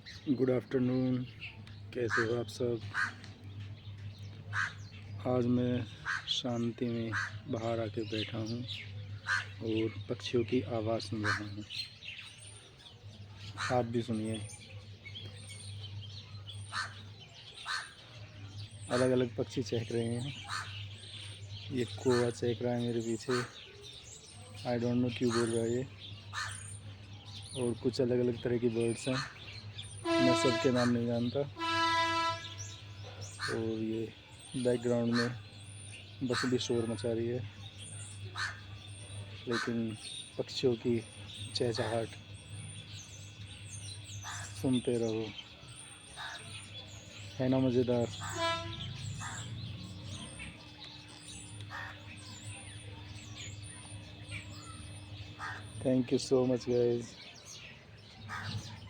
Good afternoon. कैसे हो आप सब? आज मैं शांति में बाहर आके बैठा हूँ और पक्षियों की आवाज़ सुन रहा हूँ। आप भी सुनिए। अलग अलग पक्षी चहक रहे हैं। ये कौवा चहक रहा है मेरे पीछे। आई डोंट नो क्यों बोल रहा है ये। और कुछ अलग अलग तरह की बर्ड्स हैं, मैं सबके नाम नहीं जानता। और ये बैकग्राउंड में बस भी शोर मचा रही है, लेकिन पक्षियों की चहचहाट सुनते रहो। है ना मज़ेदार? Thank you so much guys.